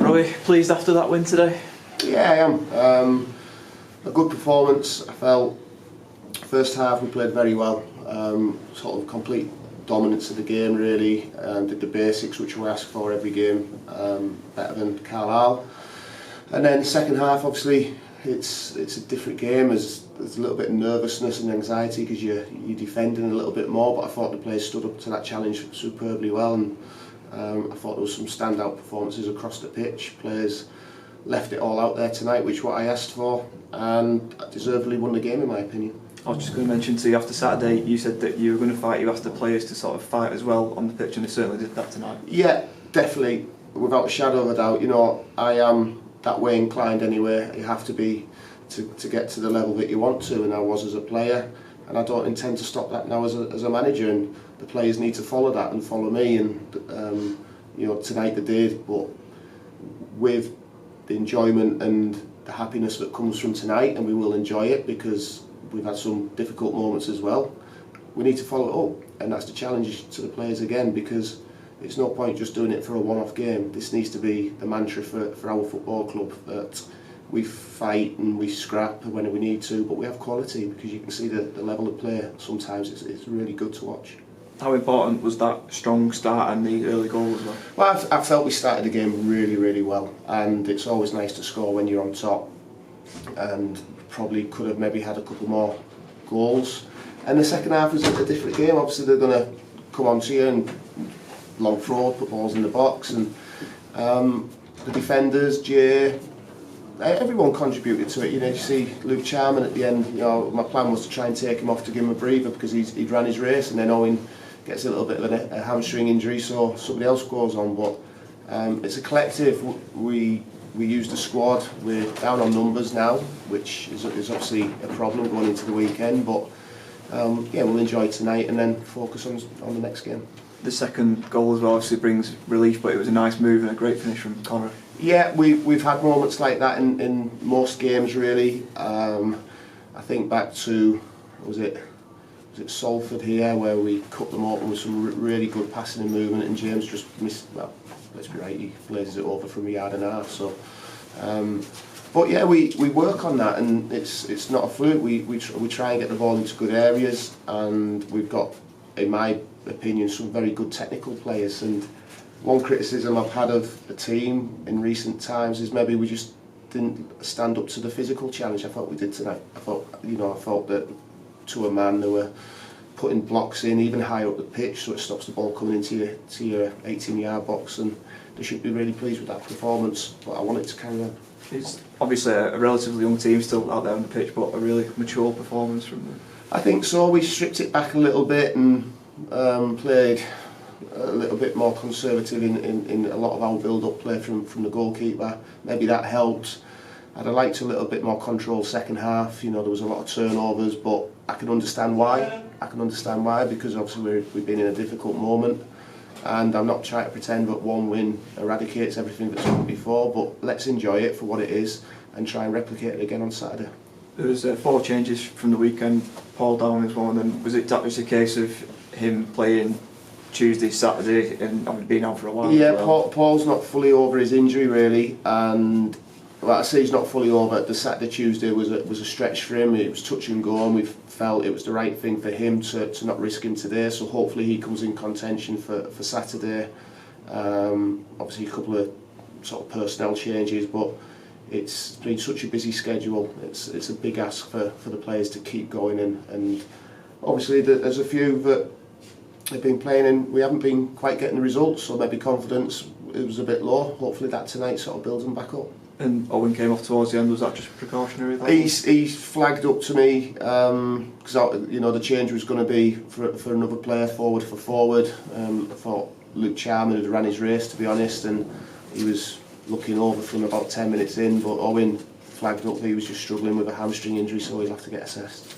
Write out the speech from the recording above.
Robbie, pleased after that win today? Yeah, I am. A good performance. I felt first half we played very well. Sort of complete dominance of the game really. Did the basics which we ask for every game, better than Carlisle. And then second half, obviously, it's a different game. There's a little bit of nervousness and anxiety because you're defending a little bit more. But I thought the players stood up to that challenge superbly well, and I thought there was some standout performances across the pitch. Players left it all out there tonight, which is what I asked for, and deservedly won the game in my opinion. I was just going to mention to you, after Saturday you said that you were going to fight. You asked the players to sort of fight as well on the pitch, and they certainly did that tonight. Yeah, definitely, without a shadow of a doubt. You know, I am that way inclined anyway. You have to be to get to the level that you want to, and I was as a player, and I don't intend to stop that now as a manager, and the players need to follow that and follow me, and you know, tonight they did, but with the enjoyment and the happiness that comes from tonight, and we will enjoy it because we've had some difficult moments as well. We need to follow it up, and that's the challenge to the players again, because it's no point just doing it for a one-off game. This needs to be the mantra for our football club, that we fight and we scrap when we need to, but we have quality, because you can see the level of play sometimes. It's really good to watch. How important was that strong start and the early goal as well? Well, I felt we started the game really well, and it's always nice to score when you're on top, and probably could have maybe had a couple more goals. And the second half was a different game. Obviously they're going to come on to you and long throw, put balls in the box, and the defenders, Jay, everyone contributed to it. You know, you see Luke Charman at the end. You know, my plan was to try and take him off to give him a breather because he'd ran his race, and then Owen gets a little bit of a hamstring injury, so somebody else goes on. But it's a collective. We use the squad. We're down on numbers now, which is obviously a problem going into the weekend. But yeah, we'll enjoy tonight and then focus on the next game. The second goal as well obviously brings relief, but it was a nice move and a great finish from Conor. Yeah, we've had moments like that in most games really. I think back to, was it Salford here, where we cut them open with some really good passing and movement, and James just missed. Well, let's be right, he blazes it over from a yard and a half. So, but yeah, we work on that, and it's not a fluke. We try and get the ball into good areas, and we've got, in my opinion, some very good technical players. And one criticism I've had of the team in recent times is maybe we just didn't stand up to the physical challenge I thought we did tonight. I felt that to a man they were putting blocks in even higher up the pitch, so it stops the ball coming into your 18-yard box, and they should be really pleased with that performance. But I want it to carry on. It's obviously a relatively young team still out there on the pitch, but a really mature performance from them. I think so. We stripped it back a little bit and played a little bit more conservative in a lot of our build-up play from the goalkeeper. Maybe that helped. I'd have liked a little bit more control second half. You know, there was a lot of turnovers, but I can understand why. Because obviously we've been in a difficult moment, and I'm not trying to pretend that one win eradicates everything that's happened before, but let's enjoy it for what it is and try and replicate it again on Saturday. There was 4 changes from the weekend. Paul Down was one of them. Was it a case of him playing Tuesday, Saturday, and being out for a while? Yeah, well? Paul's not fully over his injury really, and well, I say he's not fully over. The Saturday, Tuesday was a stretch for him. It was touch and go, and we felt it was the right thing for him to not risk him today. So hopefully he comes in contention for Saturday. Obviously a couple of sort of personnel changes, but it's been such a busy schedule. It's a big ask for the players to keep going, and obviously there's a few that have been playing and we haven't been quite getting the results, so maybe confidence it was a bit low. Hopefully that tonight sort of builds them back up. And Owen came off towards the end. Was that just precautionary? He's flagged up to me because you know the change was going to be for another player forward for forward. I thought Luke Charman had ran his race, to be honest, and he was looking over from about 10 minutes in. But Owen flagged up that he was just struggling with a hamstring injury, so he'll have to get assessed.